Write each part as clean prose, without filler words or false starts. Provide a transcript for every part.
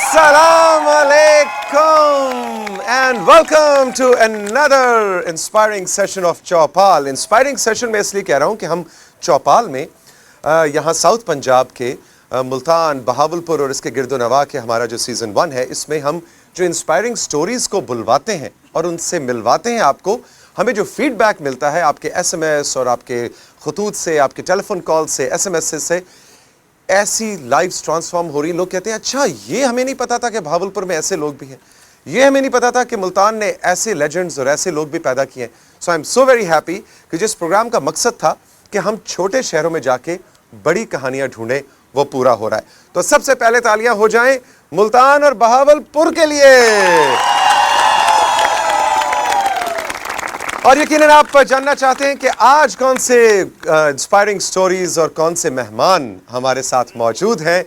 Assalamu alaikum and welcome to another inspiring session of Chaupal. Inspiring session में इसलिए कह रहा हूँ कि हम चौपाल में यहाँ साउथ पंजाब के मुल्तान, बहावलपुर और इसके गिरदोनवा के हमारा जो सीज़न 1 है, इसमें हम जो इंस्पायरिंग स्टोरीज़ को बुलवाते हैं और उनसे मिलवाते हैं आपको। हमें जो फीडबैक मिलता है आपके SMS और आपके खतूत से, आपके टेलीफोन कॉल से, SMS से, ऐसी लाइव्स ट्रांसफॉर्म हो रही। लोग कहते हैं अच्छा ये हमें नहीं पता था कि भावलपुर में ऐसे लोग भी हैं, ये हमें नहीं पता था कि मुल्तान ने ऐसे लेजेंड्स और ऐसे लोग भी पैदा किए हैं। So I am so very happy कि जिस प्रोग्राम का मकसद था कि हम छोटे शहरों में जाके बड़ी कहानियां ढूंढें, वो पूरा हो रहा है। तो सबसे पहले तालियां हो जाएं मुल्तान और बहावलपुर के लिए। और यकीनन आप जानना चाहते हैं कि आज कौन से इंस्पायरिंग स्टोरीज और कौन से मेहमान हमारे साथ मौजूद हैं।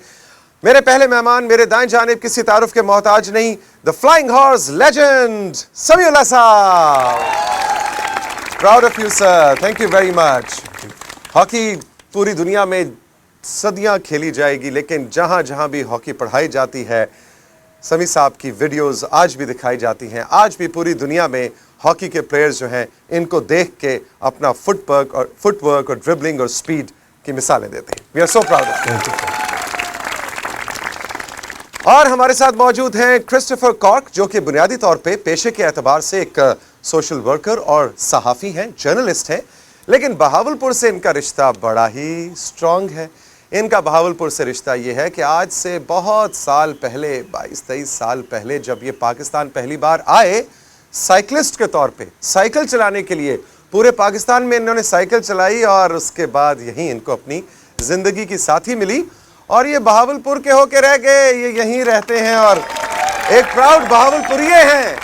मेरे पहले मेहमान मेरे दाएं जानिब किसी तारुफ के मोहताज नहीं, the flying horse legend Samiullah Sahab. Proud of you sir, thank you very much. Hockey पूरी दुनिया में सदियां खेली जाएगी, लेकिन जहां जहां भी हॉकी पढ़ाई जाती है, समी साहब की वीडियोस आज भी दिखाई जाती हैं। आज भी पूरी दुनिया में हॉकी के प्लेयर्स जो हैं, इनको देख के अपना फुटवर्क और ड्रिबलिंग और स्पीड की मिसालें देते हैं। We are so proud of. और हमारे साथ मौजूद हैं क्रिस्टोफर कॉर्क, जो कि बुनियादी तौर पे पेशे के एतबार से एक सोशल वर्कर और सहाफ़ी हैं, जर्नलिस्ट हैं, लेकिन बहावलपुर से इनका रिश्ता बड़ा ही स्ट्रॉन्ग है। इनका बहावलपुर से रिश्ता ये है कि आज से बहुत साल पहले, 22-23 साल पहले, जब ये पाकिस्तान पहली बार आए साइकिलिस्ट के तौर पे, साइकिल चलाने के लिए पूरे पाकिस्तान में इन्होंने साइकिल चलाई, और उसके बाद यहीं इनको अपनी ज़िंदगी की साथी मिली और ये बहावलपुर के होके रह गए। ये यहीं रहते हैं और एक प्राउड बहावलपुरिये हैं।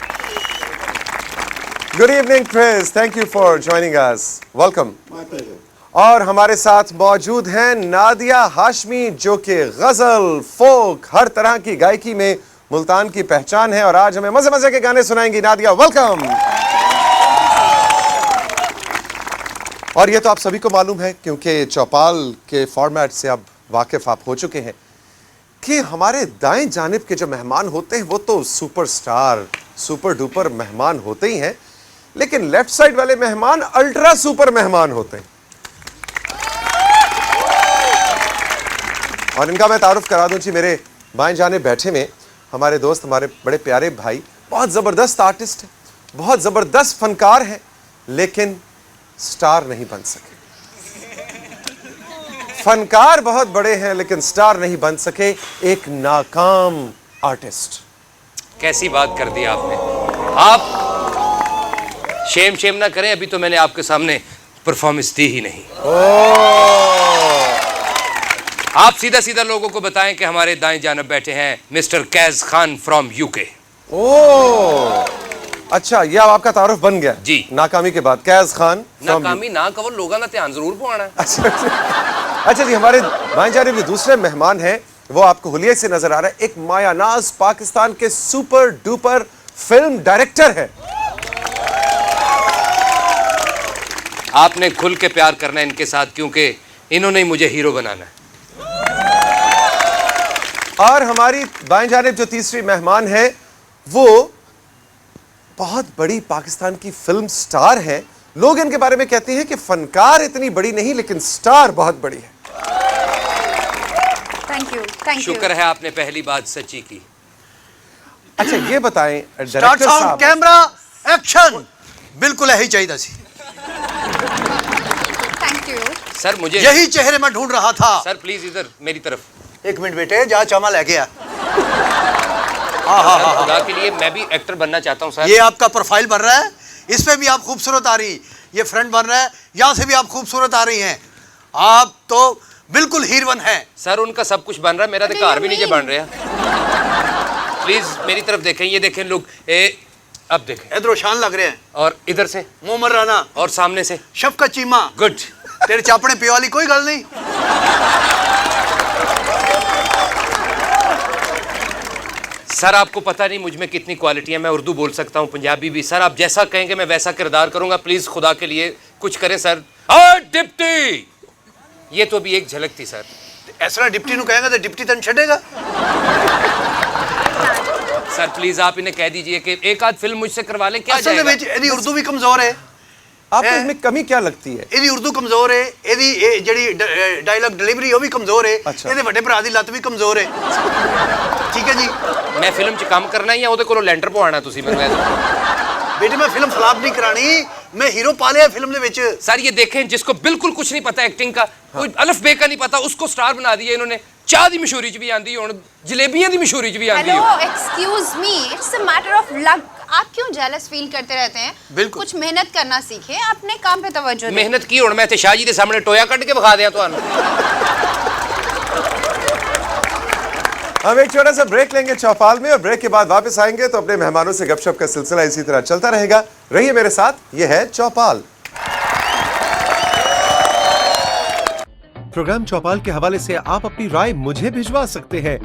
Good evening Chris, thank you for joining us, welcome. और हमारे साथ मौजूद हैं नादिया हाशमी, जो कि गज़ल, फोक, हर तरह की गायकी में मुल्तान की पहचान है और आज हमें मजे मजे के गाने सुनाएंगी। नादिया, वेलकम। और ये तो आप सभी को मालूम है, क्योंकि चौपाल के फॉर्मेट से अब वाकिफ आप हो चुके हैं कि हमारे दाएं जानिब के जो मेहमान होते हैं वो तो सुपरस्टार, सुपर डुपर मेहमान होते ही हैं, लेकिन लेफ्ट साइड वाले मेहमान अल्ट्रा सुपर मेहमान होते हैं। और इनका मैं तारुफ करा दूं जी, मेरे बाएं जानिब बैठे में हमारे दोस्त, हमारे बड़े प्यारे भाई, बहुत ज़बरदस्त आर्टिस्ट हैं, बहुत ज़बरदस्त फनकार हैं, लेकिन स्टार नहीं बन सके। फनकार बहुत बड़े हैं लेकिन स्टार नहीं बन सके, एक नाकाम आर्टिस्ट। कैसी बात कर दी आपने। आप शेम ना करें, अभी तो मैंने आपके सामने परफॉर्मेंस दी ही नहीं। आप सीधा सीधा लोगों को बताएं कि हमारे दाएं जानब बैठे हैं मिस्टर कैज खान फ्रॉम UK। ओह अच्छा, ये अब आपका तारुफ बन गया जी नाकामी के बाद। कैज खान नाकामी ना कहो, लोगों का ध्यान जरूर पवाना है। अच्छा जी, हमारे बाएं जानिब जो दूसरे मेहमान हैं वो आपको हुलिये से नजर आ रहा है। एक मायानाज पाकिस्तान के सुपर डुपर फिल्म डायरेक्टर है। आपने खुल के प्यार करना है इनके साथ, क्योंकि इन्होंने ही मुझे हीरो बनाना है। और हमारी बाएं जानिब जो तीसरी मेहमान है वो बहुत बड़ी पाकिस्तान की फिल्म स्टार है। लोग इनके बारे में कहते हैं कि फनकार इतनी बड़ी नहीं, लेकिन स्टार बहुत बड़ी है। Thank you. शुक्र है आपने पहली बात सच्ची की। अच्छा ये बताएं डायरेक्टर साहब, कैमरा एक्शन, बिल्कुल यही चाहिए सी। थैंक यू सर, मुझे यही चेहरे में ढूंढ रहा था। सर प्लीज इधर मेरी तरफ। एक मिनट बेटे, जा चामा लेके आ। खुदा के लिए मैं भी एक्टर बनना चाहता हूँ सर। ये आपका प्रोफाइल बन रहा है, इसमें भी आप खूबसूरत आ रही, ये फ्रंट बन रहा है, यहाँ से भी आप खूबसूरत आ रही हैं। आप तो बिल्कुल हीरोइन हैं। सर उनका सब कुछ बन रहा है, मेरा तो घर भी नीचे बन रहा है। प्लीज मेरी तरफ देखें, ये देखें लोग, अब देखें, इधर शान लग रहे हैं, और इधर से मोमर राना, और सामने से शफका चीमा। गुड। तेरे चापड़े पे वाली कोई गल नहीं। सर आपको पता नहीं मुझ में कितनी क्वालिटी है, मैं उर्दू बोल सकता हूँ, पंजाबी भी। सर आप जैसा कहेंगे मैं वैसा किरदार करूंगा, प्लीज खुदा के लिए कुछ करें सर। डिप्टी, ये तो अभी एक झलक थी सर। ऐसा डिप्टी नु कहेंगे तो डिप्टी तन छड़ेगा। सर प्लीज आप इन्हें कह दीजिए कि एक आध फिल्म मुझसे करवा लें, क्या असल जाएगा? ਵਿੱਚ ਇਹਦੀ ਉਰਦੂ ਵੀ ਕਮਜ਼ੋਰ ਹੈ, आपको इसमें कमी क्या लगती है? ਇਹਦੀ ਉਰਦੂ ਕਮਜ਼ੋਰ ਹੈ, ਇਹਦੀ ਇਹ ਜਿਹੜੀ ਡਾਇਲੌਗ ਡਿਲੀਵਰੀ ਉਹ ਵੀ ਕਮਜ਼ੋਰ ਹੈ, ਅੱਛਾ। ਇਹਦੇ ਵੱਡੇ ਭਰਾ ਦੀ ਲੱਤ ਵੀ ਕਮਜ਼ੋਰ ਹੈ। ਠੀਕ ਹੈ ਜੀ मैं फिल्म च काम करना या ਉਹਦੇ ਕੋਲੋਂ ਲੈਂਟਰ ਪਵਾਉਣਾ ਤੁਸੀਂ ਮੈਨੂੰ ਇਹ ਦੱਸੋ। बेटे मैं फिल्म फ्लॉप नहीं करानी, मैं हीरो पालिया फिल्म ਦੇ ਵਿੱਚ। सर ये देखें जिसको बिल्कुल कुछ नहीं पता एक्टिंग का, कोई अलफ बे का नहीं पता, उसको स्टार बना दिया इन्होंने। चाह दी मशहूरी च भी आंदी हुण जलेबियां दी मशहूरी च भी आंदी हेलो है। Excuse me, it's a matter of luck. आप क्यों जेलस फील करते रहते हैं? बिल्कुल। कुछ मेहनत करना सीखें, अपने काम पे तवज्जो दें। मेहनत की हुण मैं ते शाह जी दे सामने टोया कट के विखा दिया ਤੁਹਾਨੂੰ। हम एक छोटा सा ब्रेक लेंगे चौपाल में और ब्रेक के बाद वापस आएंगे तो अपने मेहमानों से गपशप का सिलसिला इसी तरह चलता रहेगा। रहिए मेरे साथ, ये है चौपाल। प्रोग्राम चौपाल के हवाले से आप अपनी राय मुझे भिजवा सकते हैं।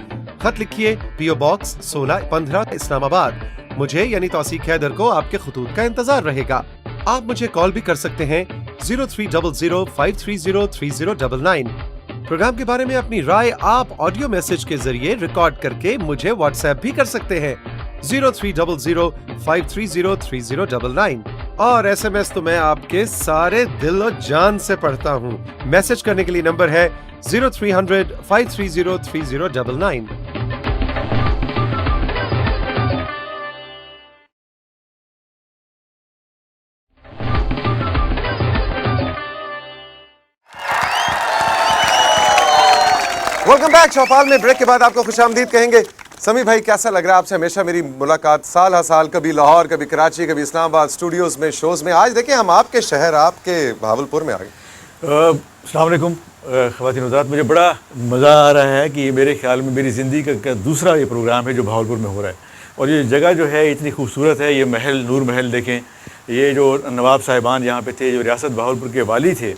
खत लिखिए पीओ बॉक्स 1615 इस्लामाबाद। मुझे यानी तौसीक हैदर को आपके खतूत का इंतजार रहेगा। आप मुझे कॉल भी कर सकते हैं 0300530309। प्रोग्राम के बारे में अपनी राय आप ऑडियो मैसेज के जरिए रिकॉर्ड करके मुझे व्हाट्सएप भी कर सकते हैं 0300530309। और एसएमएस तो मैं आपके सारे दिल और जान से पढ़ता हूँ। मैसेज करने के लिए नंबर है 0300530309। Welcome back. चौपाल में ब्रेक के बाद आपको खुशामदीद कहेंगे। समी भाई कैसा लग रहा है आपसे? हमेशा मेरी मुलाकात साल हर साल, कभी लाहौर, कभी कराची, कभी इस्लामाबाद, स्टूडियोज में, शोज में। आज देखिए हम आपके शहर, आपके भावलपुर में आ गए। अस्सलाम वालेकुम ख़वातीन हज़रात, मुझे बड़ा मज़ा आ रहा है कि मेरे ख्याल में मेरी ज़िंदगी का दूसरा ये प्रोग्राम है जो भावलपुर में हो रहा है। और ये जगह जो है इतनी खूबसूरत है। ये महल, नूर महल देखें, ये जो नवाब साहिबान यहाँ पे थे, जो रियासत भावलपुर के वाली थे,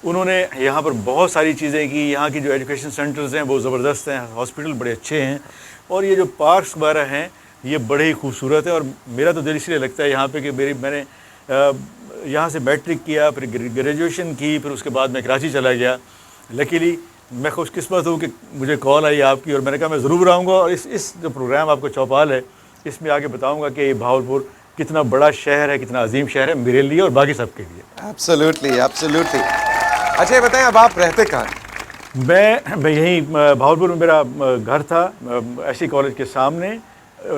उन्होंने यहाँ पर बहुत सारी चीज़ें की। यहाँ की जो एजुकेशन सेंटर्स हैं वो ज़बरदस्त हैं, हॉस्पिटल बड़े अच्छे हैं, और ये जो पार्क्स वगैरह हैं ये बड़े ही खूबसूरत है। और मेरा तो दिल इसलिए लगता है यहाँ पे कि मैंने यहाँ से मैट्रिक किया, फिर ग्रेजुएशन की, फिर उसके बाद मैं कराची चला गया। लकीली मैं खुशकिस्मत हूँ कि मुझे कॉल आई आपकी, और मैंने कहा मैं ज़रूर आऊँगा और इस जो प्रोग्राम आपको चौपाल है इसमें आके बताऊँगा कि भावलपुर कितना बड़ा शहर है, कितना अजीम शहर है मेरे लिए और बाकी सबके लिए। Absolutely, absolutely. अच्छा ये बताएं अब आप रहते कहाँ हैं? मैं यहीं भावलपुर में मेरा घर था, ऐसी कॉलेज के सामने,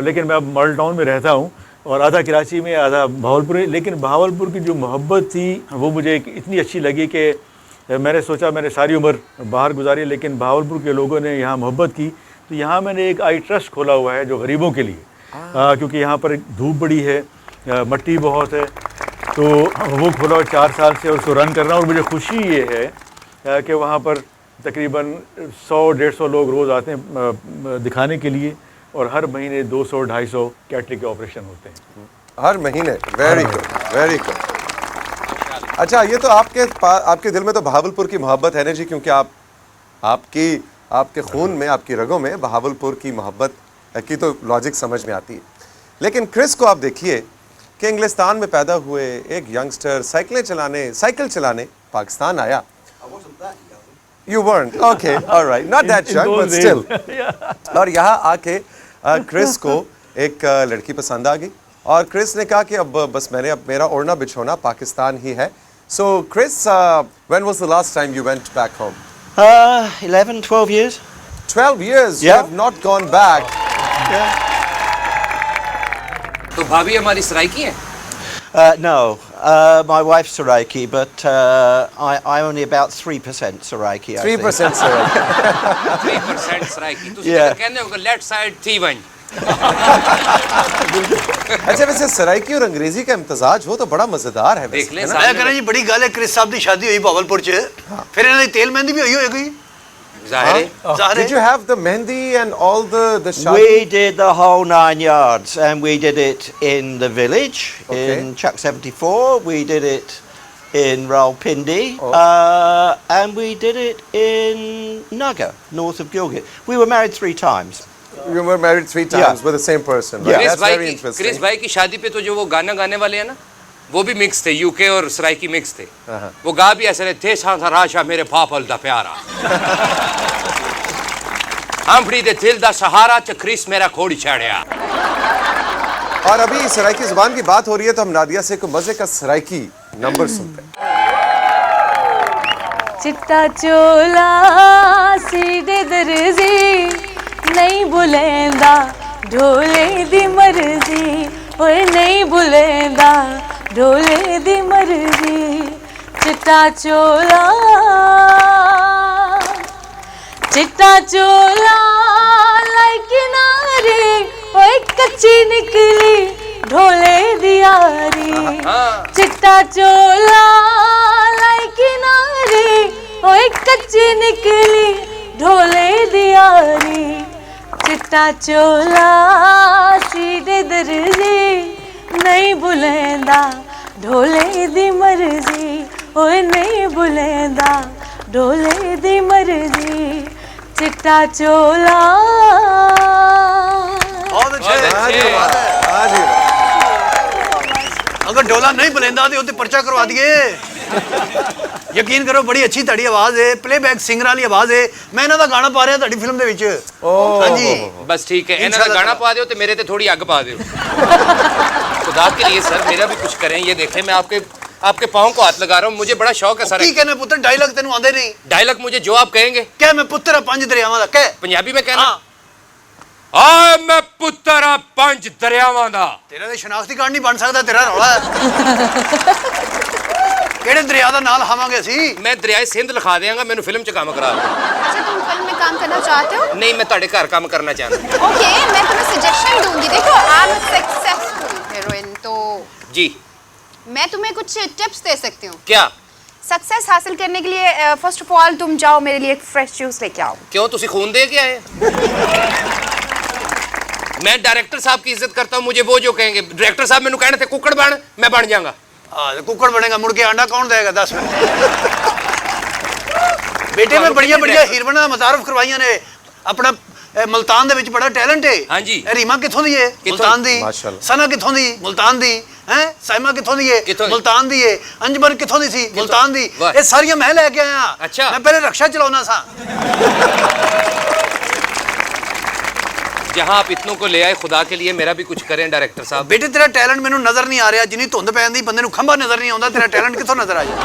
लेकिन मैं अब मॉडल टाउन में रहता हूँ, और आधा कराची में आधा भावलपुर। लेकिन भावलपुर की जो मोहब्बत थी वो मुझे इतनी अच्छी लगी कि मैंने सोचा, मैंने सारी उम्र बाहर गुजारी लेकिन भावलपुर के लोगों ने यहाँ मोहब्बत की, तो यहाँ मैंने एक आई ट्रस्ट खोला हुआ है जो गरीबों के लिए, क्योंकि यहाँ पर धूप बड़ी है, मट्टी बहुत है, तो वो खोला हुआ 4 साल से उसको रन कर रहा हूँ। और मुझे खुशी ये है कि वहाँ पर तकरीबन 100-150 लोग रोज़ आते हैं दिखाने के लिए, और हर महीने 200-250 कैटरिंग के ऑपरेशन होते हैं हर महीने। Very good, very good. अच्छा ये तो आपके दिल में तो भावलपुर की मोहब्बत है ना जी, क्योंकि आपके खून में, आपकी रगों में भावलपुर की मोहब्बत की तो लॉजिक समझ में आती है। लेकिन क्रिस को आप देखिए कि इंग्लिस्तान में पैदा हुए एक यंगस्टर साइकिल चलाने पाकिस्तान आया। You weren't okay, all right, not that young, but still. और यहाँ आके क्रिस को एक लड़की पसंद आ गई, और क्रिस ने कहा कि अब बस मेरा ओढ़ना बिछोना पाकिस्तान ही है। So Chris, when was the last time you went back home? 11-12 years. 12 years. You Yeah. have not gone back. तो भाभी हमारी सराइकी है? No, my wife's Saraiki, but I only about 3% Saraiki. I think. 3% sir. 3% Saraiki. ਤੁਸੀਂ Yeah. ਤਾਂ ਕਹਿੰਦੇ ਹੋ left side थी वंज। अच्छा वैसे सराइकी और अंग्रेजी का इम्तजाज हो तो बड़ा मजेदार है देख लें वैसे, है ना? मैं कह रहा जी बड़ी गल है, क्रिस साहब की शादी हुई भावलपुर च, फिर इन्होंने तेल मेहंदी भी हुई होगी। ज़ाहिर है। ज़ाहिर Did you है। have the mehndi and all the We shadi? did the whole 9 yards, and we did it in the village Okay. in Chuck 74. We did it in Rawalpindi, and we did it in Nugger, north of Gilgit. We were married 3 times. You were married 3 times Yeah. with the same person. Right? Yeah. That's very Chris interesting. भाई की शादी पे तो जो वो गाना गाने वाले हैं ना, वो भी मिक्स थे, यूके और सराइकी मिक्स थे। वो गा भी ऐसे थे, सा राशा मेरे पापल दा प्यारा आंफड़ी दे दिल दा सहारा च क्रिस मेरा खोड़ी छाड़िया। और अभी सराइकी जुबान की बात हो रही है तो हम नादिया से कोई मजे का सराइकी नंबर सुनते हैं। चिट्टा चोला सीधे दर्जी नहीं बुलेंदा ढोले दी मर्जी ओए नहीं बुलेंदा ढोले दी मर्जी चिट्टा चोला लाई किनारे ओए कच्ची निकली ढोले दियारी चिट्टा चोला लाई किनारे ओए कच्ची निकली ढोले दियारी चिट्टा चोला सीधे दर्जी नहीं बुलेंदा ढोले दी मर्जी ओए नहीं बुलेंदा ढोले दी मर्जी चिट्टा चोला। बहुत अच्छे हाँ जी, बात है। हाँ जी। अगर डोला नहीं बुलेंदा तो उत्ते पर्चा करवा दिए। यकीन करो बड़ी अच्छी ताड़ी आवाज है, प्लेबैक सिंगर वाली आवाज है। मैं इन्हां दा गाना पा रहा ताड़ी फिल्म दे विच। हाँ जी बस ठीक है, इन्हां दा गाना पा दियो तो मेरे ते थोड़ी अग पा दियो। खुदा के लिए सर मेरा भी कुछ करें। ये देखें मैं आपके पाँव को हाथ लगा रहा हूँ, मुझे बड़ा शौक है सर। की कहने पुत्र डायलॉग तेनू आंदे नहीं? डायलॉग मुझे जो आप कहेंगे। क्या मैं पुत्र पंज दरियावां दा कह पंजाबी में कहना। हाँ। आ मैं पुत्र आ पंज दरियावां दा। तेरा ते शनाख्ती कार्ड नहीं बन सकदा, तेरा रौला है। केड़े दरिया दा नाम लखावांगे असी? मैं दरियाए सिंध लिखा देंगा, मैंने फिल्म च काम करा। अच्छा तुम फिल्म में काम करना चाहते हो? नहीं मैं ਤੁਹਾਡੇ घर काम करना चाहता हूं। ओके मैं तुम्हें सजेशन दूंगी। देखो आई एम सक्सेसफुल हीरोइन तो जी मैं तुम्हें कुछ टिप्स दे सकती हूँ। क्या? सक्सेस हासिल करने के लिए फर्स्ट ऑफ ऑल तुम जाओ मेरे लिए एक फ्रेश जूस लेके आओ। क्यों तुसी खून दे के आए? मैं डायरेक्टर साहब की इज्जत करता हूँ, मुझे वो जो कहेंगे। डायरेक्टर साहब मैंने कहने थे कुकड़ बन, मैं बन जाऊंगा। हाँ कुकड़ बनेगा, मुड़ के अंडा कौन देगा 10 में? बेटे में बढ़िया बढ़िया हीरोइना मुतारफ करवाइयां ने। अपना मुल्तान दे विच बड़ा टैलेंट है। हाँ जी। रीमा किथों दी है? मुल्तान दी। माशाल्लाह। सना किथों दी? मुल्तान दी। हैं साइमा किथों दी है? मुल्तान दी है। अंजबर किथों दी सी? मुल्तान दी। ये सारियां मैं लेके आया। अच्छा। मैं पहले रक्षा चलाउना सा। जहां आप इतनों को ले आए, खुदा के लिए मेरा भी कुछ करें डायरेक्टर साहब। बेटे तेरा टैलेंट मैनू नजर नहीं आ रहा। जिन्नी धुंध पैंदी बंदे नू खंभा नजर नहीं आउंदा, तेरा टैलेंट किथों नजर आ जाए?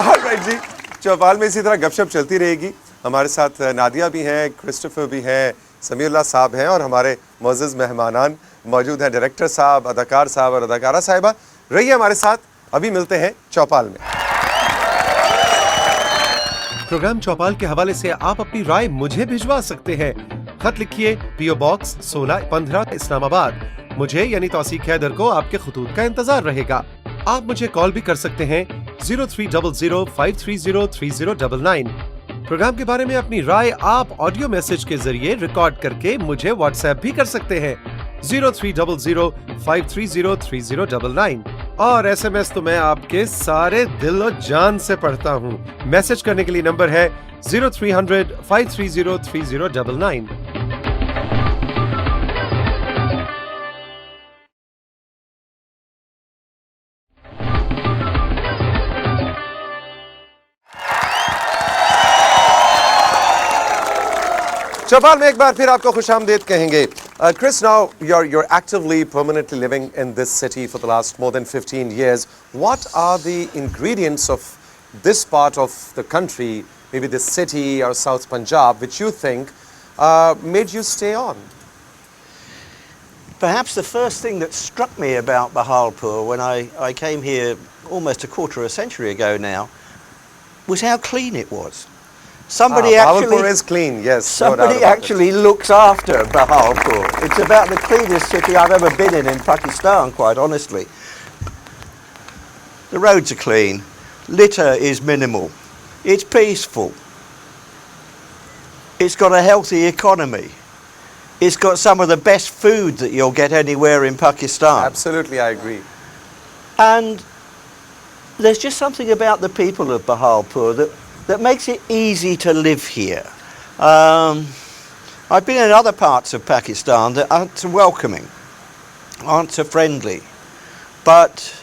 ऑलराइट जी, चौपाल में इसी तरह गपशप चलती रहेगी। हमारे साथ नादिया भी हैं, क्रिस्टोफर भी हैं, समीउल्लाह साहब हैं और हमारे मोअज़्ज़ज़ मेहमानान मौजूद हैं, डायरेक्टर साहब, अदाकार साहब और अदाकारा साहिबा। रहिए हमारे साथ, अभी मिलते हैं चौपाल में। प्रोग्राम चौपाल के हवाले से आप अपनी राय मुझे भिजवा सकते हैं। खत लिखिए पीओ बॉक्स 1615 इस्लामाबाद। मुझे यानी तौसीक हैदर को आपके खुतूत का इंतजार रहेगा। आप मुझे कॉल भी कर सकते हैं 0300530309। प्रोग्राम के बारे में अपनी राय आप ऑडियो मैसेज के जरिए रिकॉर्ड करके मुझे व्हाट्सएप भी कर सकते हैं 0300530309। और एसएमएस तो मैं आपके सारे दिल और जान से पढ़ता हूँ। मैसेज करने के लिए नंबर है 0300530309। चौपाल में एक बार फिर आपको खुशामदीद कहेंगे। Chris, now you're actively permanently living in this city for the last more than 15 years. What are the ingredients of this part of the country, maybe this city or South Punjab, which you think made you stay on? Perhaps the first thing that struck me about Bahalpur when I came here almost a quarter of a century ago now was how clean it was. Somebody Bahawalpur is clean, yes. Somebody actually looks after Bahalpur. It's about the cleanest city I've ever been in Pakistan, quite honestly. The roads are clean. Litter is minimal. It's peaceful. It's got a healthy economy. It's got some of the best food that you'll get anywhere in Pakistan. Absolutely, I agree. And there's just something about the people of Bahalpur that makes it easy to live here. I've been in other parts of Pakistan that aren't so welcoming, aren't so friendly, but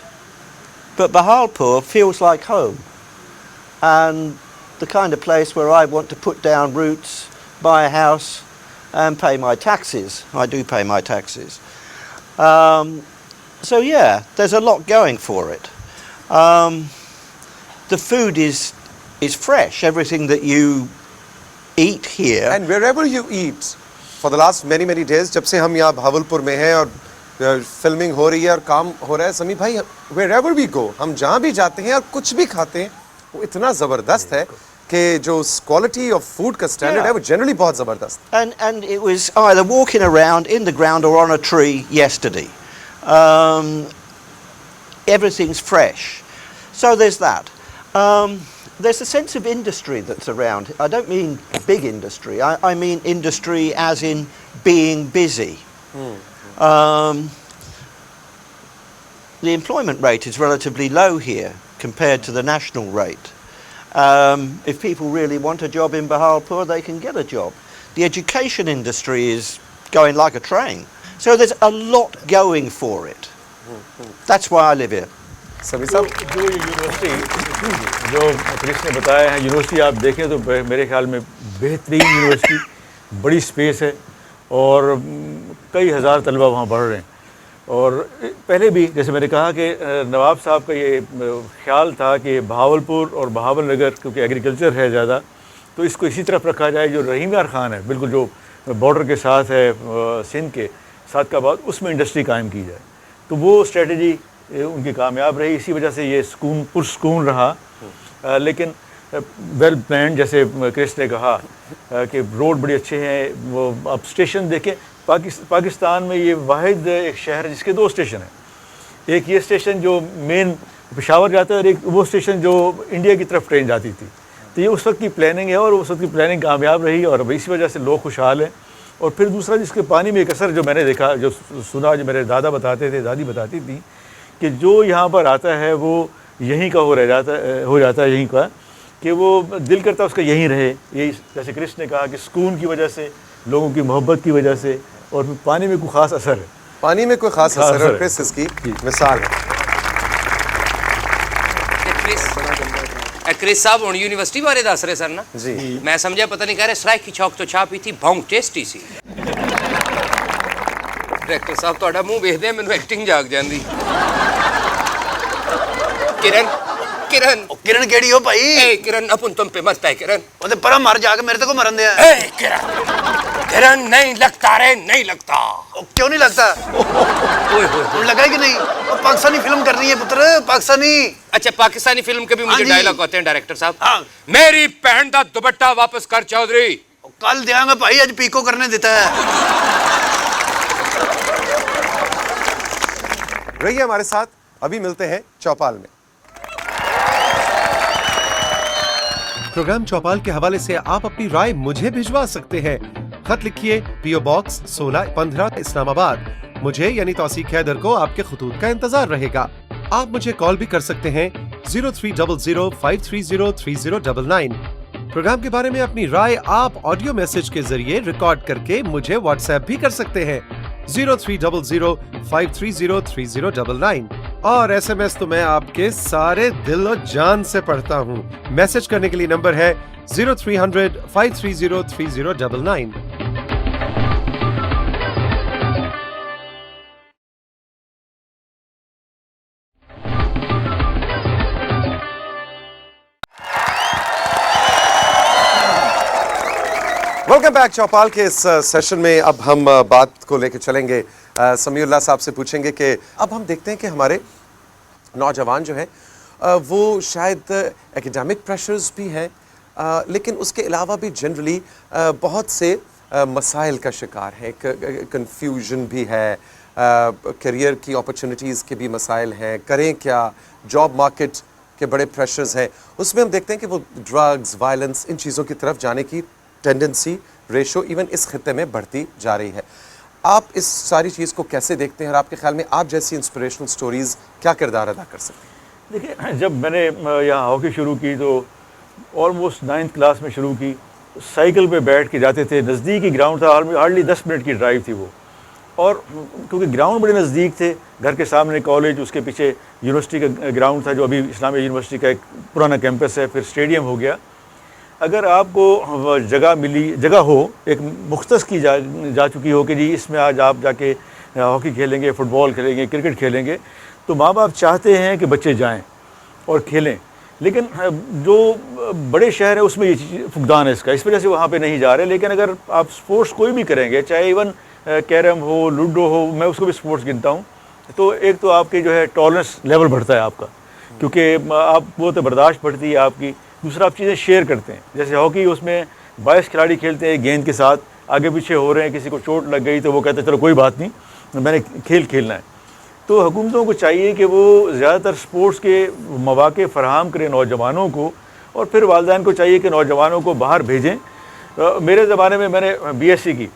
Bahalpur feels like home, and the kind of place where I want to put down roots, buy a house, and pay my taxes. I do pay my taxes. So yeah, there's a lot going for it. The food is fresh. Everything that you eat here. And wherever you eat, for the last many days, जब से हम यहाँ भावलपुर में हैं और filming हो रही है और काम हो रहा है, समीर भाई, wherever we go, हम जहाँ भी जाते हैं और कुछ भी खाते हैं, वो इतना ज़बरदस्त है कि जो quality of food का standard है, वो generally बहुत ज़बरदस्त. And it was either walking around in the ground or on a tree yesterday. Everything's fresh. So there's that. There's a sense of industry that's around. I don't mean big industry. I mean industry as in being busy. The employment rate is relatively low here compared to the national rate. If people really want a job in Bahalpur, they can get a job. The education industry is going like a train. So there's a lot going for it. That's why I live here. Sameer साहब, जो ये university जो Chris ने बताया है, university आप देखें तो मेरे ख्याल में बेहतरीन यूनिवर्सिटी, बड़ी स्पेस है और कई हज़ार तलबा वहाँ पढ़ रहे हैं. और पहले भी जैसे मैंने कहा कि नवाब साहब का ये ख्याल था कि बहावलपुर और बहावल नगर क्योंकि एग्रीकल्चर है ज़्यादा, तो इसको इसी तरफ रखा जाए. जो रहीम यार ख़ान है बिल्कुल जो बॉर्डर के साथ है सिंध के साथ का बाद, उसमें इंडस्ट्री कायम की जाए. तो वो स्ट्रेटजी उनकी कामयाब रही. इसी वजह से ये पुरसकून रहा. लेकिन वेल प्लान, जैसे क्रिस ने कहा कि रोड बड़े अच्छे हैं. वो अब स्टेशन देखें, पाकिस्तान में ये वाहिद एक शहर है जिसके 2 स्टेशन हैं. एक ये स्टेशन जो मेन पेशावर जाता है और एक वो स्टेशन जो इंडिया की तरफ ट्रेन जाती थी. तो ये उस वक्त की प्लानिंग है और उस वक्त की प्लानिंग कामयाब रही और इसी वजह से लोग खुशहाल हैं. और फिर दूसरा जिसके पानी में एक असर जो मैंने देखा, जो सुना, जो मेरे दादा बताते थे, दादी बताती थी कि जो यहाँ पर आता है वो यहीं का हो जाता है यहीं का, कि वो दिल करता है उसका यहीं रहे. यही जैसे कृष्ण ने कहा कि सुकून की वजह से, लोगों की मोहब्बत की वजह से, और फिर पानी में कोई ख़ास असर है. पानी में कोई ख़ास असर है और क्रिस इसकी मिसाल है. क्रिस साहब हुण यूनिवर्सिटी बारे दस रहे सर ना जी. मैं समझा पता नहीं कह रहे सराय की चौक तो चाह पी थी भौंक टेस्टी सी. डायरेक्टर साहब ਤੁਹਾਡਾ ਮੂੰਹ ਵੇਖਦੇ ਮੈਨੂੰ ਐਕਟਿੰਗ ਜਾਗ ਜਾਂਦੀ. किरण किरण केड़ी हो भाई? ए किरण अपन तुम पे मरता है किरण. ओदे परम मर जाके मेरे तो को मरन दे. ए किरण नहीं लगता रे, नहीं लगता. क्यों नहीं लगता? ओए होए लगा कि नहीं? वो पाकिस्तानी फिल्म कर रही है पुत्र, पाकिस्तानी. अच्छा पाकिस्तानी फिल्म के भी मुझे डायलॉग होते हैं डायरेक्टर साहब. हाँ. मेरी बहन दा दुपट्टा वापस कर चौधरी. कल देंगे भाई, आज पीको करने देता है. रहिए हमारे साथ, अभी मिलते हैं चौपाल में. प्रोग्राम चौपाल के हवाले से आप अपनी राय मुझे भिजवा सकते हैं. खत लिखिए PO Box 1615 इस्लामाबाद. मुझे यानी तौसीक हैदर को आपके खुतूत का इंतजार रहेगा. आप मुझे कॉल भी कर सकते हैं 030053030099. प्रोग्राम के बारे में अपनी राय आप ऑडियो मैसेज के जरिए रिकॉर्ड करके मुझे व्हाट्सएप भी कर सकते हैं 030053030099. और SMS तो मैं आपके सारे दिल और जान से पढ़ता हूँ. मैसेज करने के लिए नंबर है 030053030099. Welcome back. चौपाल के इस सेशन में अब हम बात को लेकर चलेंगे. समीउल्लाह साहब से पूछेंगे कि अब हम देखते हैं कि हमारे नौजवान जो हैं वो शायद एकेडमिक प्रेशर्स भी हैं, लेकिन उसके अलावा भी जनरली बहुत से मसाइल का शिकार है. कंफ्यूजन भी है, करियर की अपॉर्चुनिटीज़ के भी मसाइल हैं. करें क्या, जॉब मार्केट के बड़े प्रेशर्स हैं. उसमें हम देखते हैं कि वो ड्रग्स, वायलेंस, इन चीज़ों की तरफ जाने की टेंडेंसी, रेशो इवन इस खित्ते में बढ़ती जा रही है. आप इस सारी चीज़ को कैसे देखते हैं और आपके ख्याल में आप जैसी इंस्पिरेशनल स्टोरीज़ क्या किरदार अदा कर सकते हैं? देखिए, जब मैंने यहाँ हॉकी शुरू की तो ऑलमोस्ट 9th क्लास में शुरू की. साइकिल पे बैठ के जाते थे, नज़दीकी ग्राउंड था, हार्डली 10 मिनट की ड्राइव थी वो. और क्योंकि ग्राउंड बड़े नज़दीक थे, घर के सामने कॉलेज, उसके पीछे यूनिवर्सिटी का ग्राउंड था जो अभी इस्लामिया यूनिवर्सिटी का एक पुराना कैंपस है, फिर स्टेडियम हो गया. अगर आपको जगह हो, एक मुख्तस की जा चुकी हो कि जी इसमें आज आप जाके हॉकी खेलेंगे, फुटबॉल खेलेंगे, क्रिकेट खेलेंगे, तो माँ बाप चाहते हैं कि बच्चे जाएं और खेलें। लेकिन जो बड़े शहर है उसमें ये चीज़ फुकदान है इसका, इस वजह से वहाँ पे नहीं जा रहे। लेकिन अगर आप स्पोर्ट्स कोई भी करेंगे, चाहे इवन कैरम हो, लूडो हो, मैं उसको भी स्पोर्ट्स गिनता हूँ, तो एक तो आपकी जो है टॉलरेंस लेवल बढ़ता है आपका, क्योंकि आप वो तो बर्दाश्त बढ़ती है आपकी। दूसरा, आप चीज़ें शेयर करते हैं। जैसे हॉकी, उसमें 22 खिलाड़ी खेलते हैं गेंद के साथ, आगे पीछे हो रहे हैं, किसी को चोट लग गई तो वो कहते हैं चलो कोई बात नहीं, मैंने खेलना है। तो हुकूमतों को चाहिए कि वो ज़्यादातर स्पोर्ट्स के मौक़े फ़राहम करें नौजवानों को, और फिर वालिदैन को चाहिए कि नौजवानों को बाहर भेजें। मेरे ज़माने में मैंने BSc की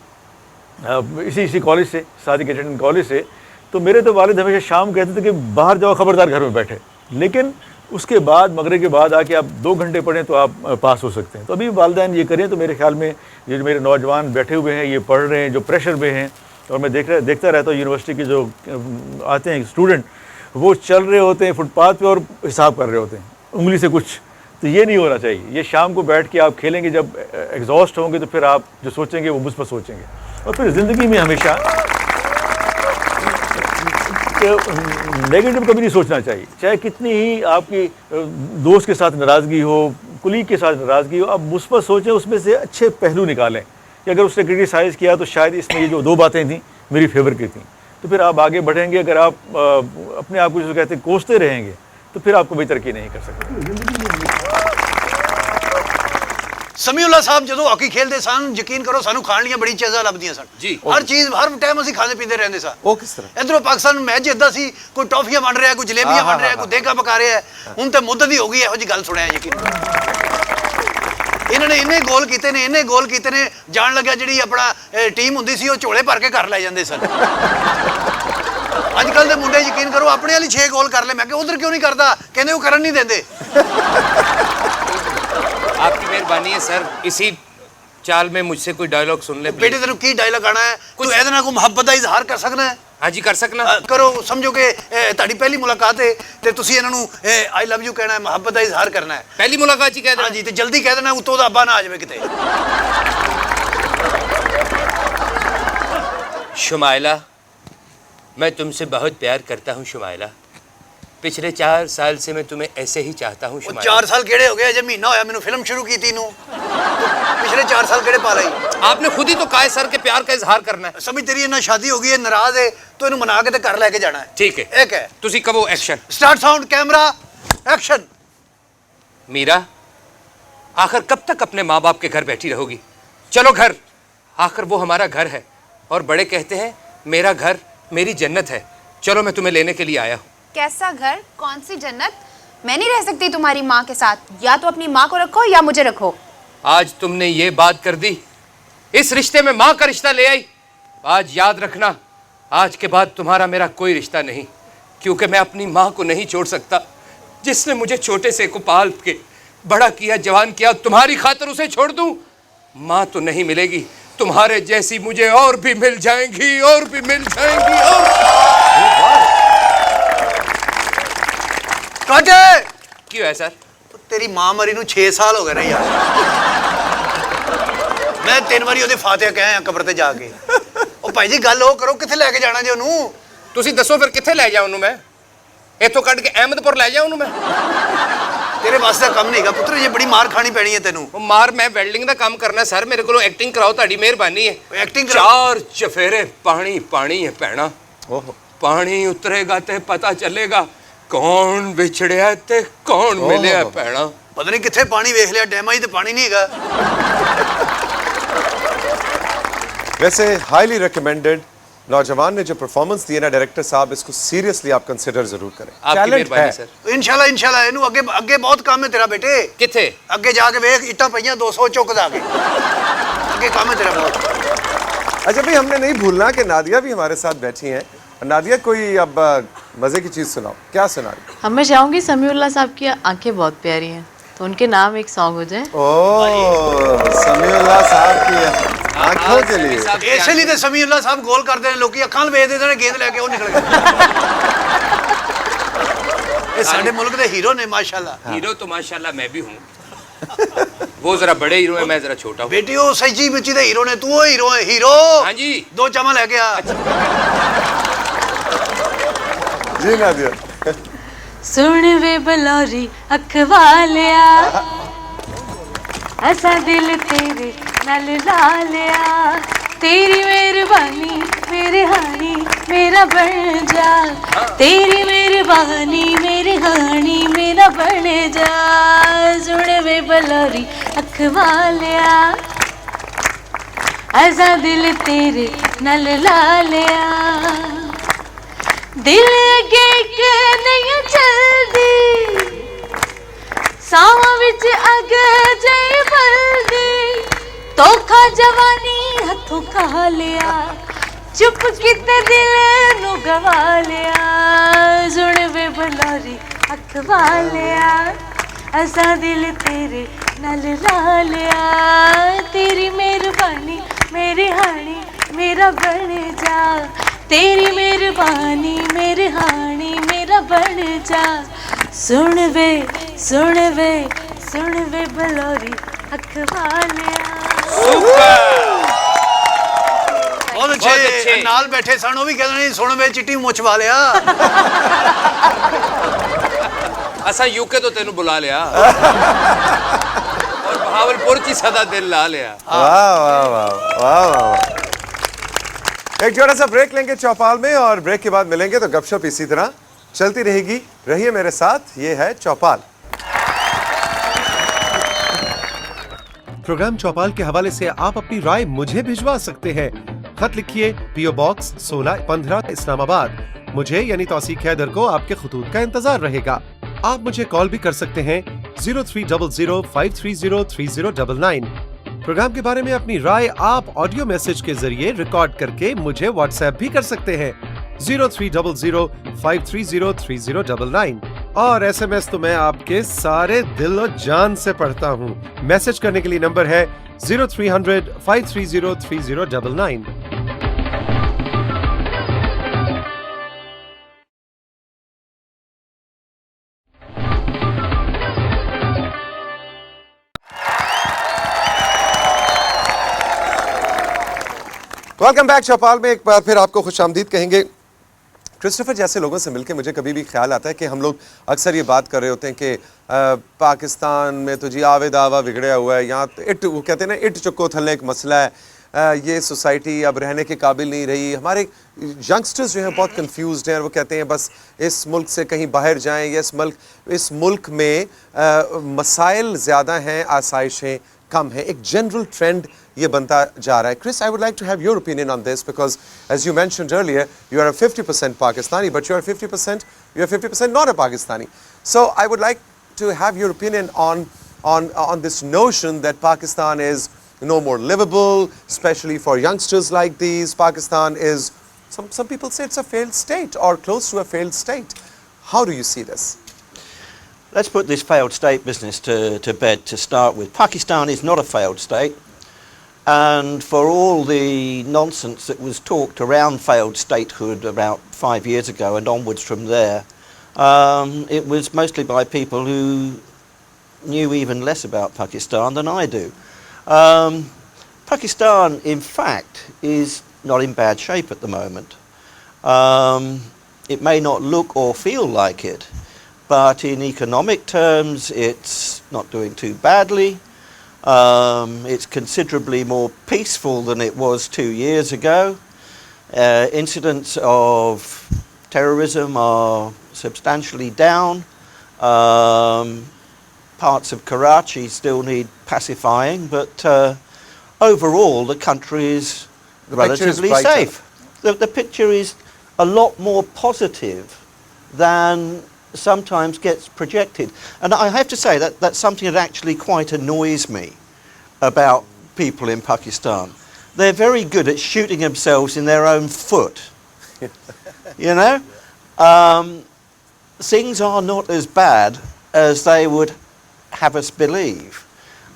इसी कॉलेज से, सादिक एजुकेशन कॉलेज से, तो मेरे तो वालिद हमेशा शाम कहते थे कि बाहर जाओ, ख़बरदार घर में बैठे। लेकिन उसके बाद मगरिब के बाद आके आप 2 घंटे पढ़ें तो आप पास हो सकते हैं। तो अभी वालिदैन ये करें तो मेरे ख्याल में ये जो मेरे नौजवान बैठे हुए हैं, ये पढ़ रहे हैं, जो प्रेशर में हैं, और मैं देखता रहता हूँ यूनिवर्सिटी के जो आते हैं स्टूडेंट, वो चल रहे होते हैं फुटपाथ पे और हिसाब कर रहे होते हैं उंगली से कुछ। तो ये नहीं होना चाहिए। ये शाम को बैठ के आप खेलेंगे, जब एग्जॉस्ट होंगे तो फिर आप जो सोचेंगे वो मुझ पर सोचेंगे। और फिर ज़िंदगी में हमेशा नेगेटिव कभी नहीं सोचना चाहिए, चाहे कितनी ही आपकी दोस्त के साथ नाराज़गी हो, कुलीग के साथ नाराज़गी हो, आप मुस्बत सोचें, उसमें से अच्छे पहलू निकालें कि अगर उसने क्रिटिसाइज़ किया तो शायद इसमें ये जो 2 बातें थी मेरी फेवर की थी, तो फिर आप आगे बढ़ेंगे। अगर आप अपने आप को जो कहते हैं कोसते रहेंगे तो फिर आप कभी तरक्की नहीं कर सकते। ਸਮੀਉੱਲਾ ਸਾਹਿਬ ਜਦੋਂ ਹਾਕੀ ਖੇਲਦੇ ਸਨ, ਯਕੀਨ ਕਰੋ ਸਾਨੂੰ ਖਾਣ ਲੀਆਂ ਬੜੀ ਚੀਜ਼ਾਂ ਲੱਭਦੀਆਂ ਸਨ ਜੀ। ਹਰ ਚੀਜ਼ ਹਰ ਟਾਈਮ ਅਸੀਂ ਖਾਂਦੇ ਪੀਂਦੇ ਰਹਿੰਦੇ ਸਾਂ। ਉਹ ਕਿਸ ਤਰ੍ਹਾਂ? ਇਧਰੋਂ ਪਾਕਿਸਤਾਨ ਨੂੰ ਮੈਚ ਜਿੱਦਾਂ ਸੀ, ਕੋਈ ਟੌਫੀਆਂ ਵੰਡ ਰਿਹਾ, ਕੋਈ ਜਲੇਬੀਆਂ ਵੰਡ ਰਿਹਾ, ਕੋਈ ਦੇਗਾ ਪਕਾ ਰਿਹਾ। ਹੁਣ ਤੇ ਮੁੱਦਤ ਹੀ ਹੋ ਗਈ ਇਹੋ ਜੀ ਗੱਲ ਸੁਣਿਆ ਯਕੀਨ। ਇਹਨਾਂ ਨੇ ਇੰਨੇ ਗੋਲ ਕੀਤੇ ਨੇ, ਜਾਣ ਲੱਗਿਆ ਜਿਹੜੀ ਆਪਣਾ ਟੀਮ ਹੁੰਦੀ ਸੀ ਉਹ ਝੋਲੇ ਭਰ ਕੇ ਘਰ ਲੈ ਜਾਂਦੇ ਸਨ। ਅੱਜ ਕੱਲ ਦੇ ਮੁੰਡੇ ਯਕੀਨ ਕਰੋ ਆਪਣੇ ਵਾਲੀ 6 ਗੋਲ ਕਰ ਲੈ, ਮੈਂ ਕਿਹਾ ਉਧਰ ਕਿਉਂ ਨਹੀਂ ਕਰਦਾ, ਕਹਿੰਦੇ ਉਹ ਕਰਨ ਨਹੀਂ ਦਿੰਦੇ। आपकी मेहरबानी है सर, इसी चाल में मुझसे कोई डायलॉग सुन ले। बेटे तेन की डायलॉग आना है, कुछ ऐसे ना कोई मोहब्बत का इजहार कर सकना है। हाँ जी, कर सकना। करो, समझो कि ਤੁਹਾਡੀ ਪਹਿਲੀ ਮੁਲਾਕਾਤ ਹੈ ਤੇ ਤੁਸੀਂ ਇਹਨਾਂ ਨੂੰ ਆਈ ਲਵ ਯੂ ਕਹਿਣਾ ਹੈ, ਮੁਹੱਬਤ ਦਾ ਇਜ਼ਹਾਰ ਕਰਨਾ ਹੈ। पहली मुलाकात ही कह देना। हाँ जी, ਤੇ ਜਲਦੀ ਕਹਿ ਦੇਣਾ, ਉਤੋਂ ਦਾ ਅੱਬਾ ਨਾ ਆ ਜਾਵੇ ਕਿਤੇ। शुमाइला, मैं तुमसे बहुत प्यार करता हूँ शुमाइला। पिछले 4 साल से मैं तुम्हें ऐसे ही चाहता हूँ शुमाइला। 4 साल ਕਿਹੜੇ ਹੋ ਗਏ, ਅਜੇ ਮਹੀਨਾ ਹੋਇਆ ਮੈਨੂੰ ਫਿਲਮ ਸ਼ੁਰੂ ਕੀਤੀ ਨੂੰ। पिछले 4 साल ਕਿਹੜੇ ਪਾ ਲਈ? आपने खुद ही तो कहा है सर के प्यार का इजहार करना है। ਸਮਝ ਤੇਰੀ ਇਹਨਾਂ ਸ਼ਾਦੀ ਹੋ ਗਈ ਹੈ, ਨਾਰਾਜ਼ ਹੈ, तो ਇਹਨੂੰ ਮਨਾ ਕੇ ਤੇ ਘਰ ਲੈ ਕੇ ਜਾਣਾ ਹੈ। ठीक है, एक है तुसी कहो action. Start sound camera action. Meera, आखिर कब तक अपने माँ बाप के घर बैठी रहोगी? चलो घर, आखिर वो हमारा घर है, और बड़े कहते हैं मेरा घर मेरी जन्नत है। चलो मैं तुम्हें लेने के लिए आया हूँ। कैसा घर, कौन सी जन्नत? मैं नहीं रह सकती तुम्हारी माँ के साथ। या तो अपनी माँ को रखो या मुझे रखो। आज तुमने ये बात कर दी, इस रिश्ते में माँ का रिश्ता ले आई। आज याद रखना, आज के बाद तुम्हारा मेरा कोई रिश्ता नहीं, क्योंकि मैं अपनी माँ को नहीं छोड़ सकता, जिसने मुझे छोटे से को पाल के बड़ा किया, जवान किया। तुम्हारी खातिर उसे छोड़ दूं? माँ तो नहीं मिलेगी, तुम्हारे जैसी मुझे और भी मिल जाएंगी, और भी मिल जाएंगी। और काटे क्यों है सर? तेरी मां मरी ਨੂੰ 6 ਸਾਲ ਹੋ ਗਏ ਨੇ ਯਾਰ। ਮੈਂ 3 ਵਾਰੀ ਉਹਦੇ ਫਾਤਿਹਾ ਕਹੇ ਆ ਕਬਰ ਤੇ ਜਾ ਕੇ। ਉਹ ਭਾਈ ਜੀ ਗੱਲ ਉਹ ਕਰੋ, ਕਿੱਥੇ ਲੈ ਕੇ ਜਾਣਾ ਜੇ ਉਹਨੂੰ? ਤੁਸੀਂ ਦੱਸੋ ਫਿਰ ਕਿੱਥੇ ਲੈ ਜਾਵਾਂ ਉਹਨੂੰ? ਮੈਂ ਇੱਥੋਂ ਕੱਢ ਕੇ ਅਹਿਮਦਪੁਰ ਲੈ ਜਾਵਾਂ ਉਹਨੂੰ? ਮੈਂ ਤੇਰੇ ਵਾਸਤੇ ਦਾ ਕੰਮ ਨਹੀਂਗਾ ਪੁੱਤਰ, ਇਹ ਬੜੀ ਮਾਰ ਖਾਣੀ ਪੈਣੀ ਹੈ ਤੈਨੂੰ। ਉਹ ਮਾਰ, ਮੈਂ ਵੈਲਡਿੰਗ ਦਾ ਕੰਮ ਕਰਨਾ ਸਰ, ਮੇਰੇ ਕੋਲੋਂ ਐਕਟਿੰਗ ਕਰਾਓ, ਤੁਹਾਡੀ ਮਿਹਰਬਾਨੀ ਹੈ। ਐਕਟਿੰਗ ਕਰਾਓ। 4 ਚਫੇਰੇ ਪਾਣੀ ਪਾਣੀ ਹੈ ਭੈਣਾ। ਓਹੋ, ਪਾਣੀ ਉਤਰੇਗਾ ਤੇ ਪਤਾ ਚੱਲੇਗਾ ਕੌਣ ਵਿਛੜਿਆ ਤੇ ਕੌਣ ਮਿਲਿਆ ਭੈਣਾ। ਪਤਾ ਨਹੀਂ ਕਿੱਥੇ ਪਾਣੀ ਵੇਖ ਲਿਆ, ਡੈਮਾਂ 'ਚ ਤੇ ਪਾਣੀ ਨਹੀਂ ਹੈਗਾ। वैसे हाईली रिकमेंडेड। नौजवान ने जो परफॉर्मेंस दी है ना डायरेक्टर साहब, इसको सीरियसली आप कंसिडर जरूर करें। आपकी टैलेंट मेहरबानी है सर। ਇਨਸ਼ਾਅੱਲਾ ਇਨਸ਼ਾਅੱਲਾ ਇਹਨੂੰ ਅੱਗੇ ਅੱਗੇ ਬਹੁਤ ਕੰਮ ਹੈ ਤੇਰਾ ਬੇਟੇ। ਕਿੱਥੇ? ਅੱਗੇ ਜਾ ਕੇ ਵੇਖ, ਇੱਟਾਂ ਪਈਆਂ 200 ਚੁੱਕ ਦਾ ਕੇ। ਅੱਗੇ ਕੰਮ ਹੈ ਤੇਰਾ ਬਹੁਤ। अच्छा भाई, हमने नहीं भूलना कि नादिया भी हमारे साथ बैठी हैं। नादिया, कोई अब मजे की चीज सुनाओ, क्या सुना रही? अब मैं चाहूँगी समीउल्लाह साहब की आंखें बहुत प्यारी हैं, तो उनके नाम एक सॉन्ग हो जाए। ओ, समीउल्लाह साहब की आंखों के लिए। ਇਸੇ ਲਈ ਤੇ ਸਮੀਉੱਲਾ ਸਾਹਿਬ ਗੋਲ ਕਰਦੇ ਨੇ, ਲੋਕੀ ਅੱਖਾਂ ਨਾਲ ਵੇਖਦੇ ਨੇ, ਗੇਂਦ ਲੈ ਕੇ ਉਹ ਨਿਕਲ ਗਏ। ਇਹ ਸਾਡੇ ਮੁਲਕ ਦੇ ਹੀਰੋ ਨੇ ਮਾਸ਼ਾਅੱਲਾ। हीरो तो माशाल्लाह मैं भी हूँ। वो जरा बड़े हीरो है, मैं जरा छोटा हूँ। बेटी वो सच्ची मुच्ची दे हीरो ने, तू वो हीरो है। हीरो हाँ जी। 2 चमा लेके आ। जी नादिया। सुन वे बलौरी अख वालिया, ऐसा दिल तेरे नाल ला लिया, तेरी मेहरबानी मेरे हानी मेरा बन जा, तेरी मेहरबानी मेरे हानी मेरा बन जा। सुन वे बलौरी अख वालिया, ऐसा दिल तेरे नाल ला लिया, दिल अगे एक नहीं चलदी, सावां विच अग जई बलदी, धोखा जवानी हथों खा लिया, चुप किते दिल नू गवा लिया। सुन वे बलौरी अख वालिया, ऐसा दिल तेरे नाल ला लिया, तेरी मेहरबानी मेरी हानी मेरा बन जा, तेरी मेहरबानी मेरे हानी मेरा बन जा। सुन वे बलौरी अख वालिया। बहुत अच्छे। नाल बैठे सन वो भी कहते नहीं सुन वे चिट्टी मुछ वालिया। असा यूके तो तेनू बुला लिया और बहावलपुर की सदा दिल ला लिया। वाह वाह वाह वाह वाह। एक छोटा सा ब्रेक लेंगे चौपाल में और ब्रेक के बाद मिलेंगे तो गपशप इसी तरह चलती रहेगी। रहिए मेरे साथ, ये है चौपाल। प्रोग्राम चौपाल के हवाले से आप अपनी राय मुझे भिजवा सकते हैं। खत लिखिए पीओ बॉक्स 1615 इस्लामाबाद। मुझे यानी तौसीक हैदर को आपके खुतूत का इंतजार रहेगा। आप मुझे कॉल भी कर सकते हैं 0300530309। प्रोग्राम के बारे में अपनी राय आप ऑडियो मैसेज के जरिए रिकॉर्ड करके मुझे व्हाट्सएप भी कर सकते हैं 0300530309। और एसएमएस तो मैं आपके सारे दिल और जान से पढ़ता हूँ। मैसेज करने के लिए नंबर है 0300530309। वेलकम बैक चौपाल में एक बार फिर आपको खुशामदीद कहेंगे। क्रिस्टोफर जैसे लोगों से मिलकर मुझे कभी भी ख्याल आता है कि हम लोग अक्सर ये बात कर रहे होते हैं कि पाकिस्तान में तो जी आवे दावा बिगड़या हुआ है, यहाँ तो वो कहते हैं ना इट चुक्को थल्ले एक मसला है, ये सोसाइटी अब रहने के काबिल नहीं रही। हमारे यंगस्टर्स जो हैं बहुत कंफ्यूज्ड हैं, वो कहते हैं बस इस मुल्क से कहीं बाहर जाएं, या इस मुल्क में मसाइल ज़्यादा हैं, आसाइशें कम है। एक जनरल ट्रेंड ये बनता जा रहा है। Chris, I would like to have your opinion on this because, as you mentioned earlier, you are a 50% Pakistani, but you are 50% not a Pakistani. So I would like to have your opinion on this notion that Pakistan is no more livable, especially for youngsters like these. Pakistan is, some people say it's a failed state or close to a failed state. How do you see this? Let's put this failed state business to bed to start with. Pakistan is not a failed state. And for all the nonsense that was talked around failed statehood about 5 years ago and onwards from there, it was mostly by people who knew even less about Pakistan than I do. Pakistan, in fact, is not in bad shape at the moment. It may not look or feel like it, but in economic terms, it's not doing too badly. It's considerably more peaceful than it was 2 years ago. Incidents of terrorism are substantially down. Parts of Karachi still need pacifying, but overall the country is relatively safe. The picture is a lot more positive than sometimes gets projected. And I have to say that that's something that actually quite annoys me about people in Pakistan. They're very good at shooting themselves in their own foot. You know? Things are not as bad as they would have us believe.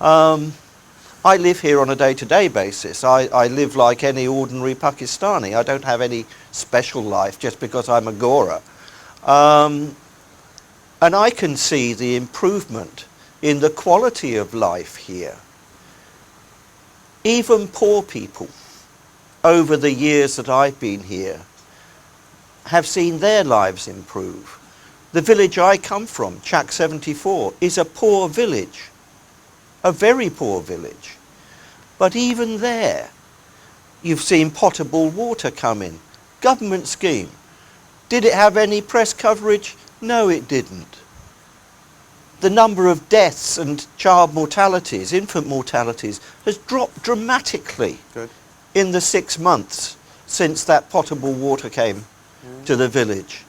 I live here on a day-to-day basis. I live like any ordinary Pakistani. I don't have any special life just because I'm a Gora. And I can see the improvement in the quality of life here. Even poor people, over the years that I've been here, have seen their lives improve. The village I come from, Chak 74, is a poor village, a very poor village. But even there, you've seen potable water come in. Government scheme. Did it have any press coverage? No, it didn't. The number of deaths and child mortalities, infant mortalities, has dropped dramatically Good. in the 6 months since that potable water came to the village.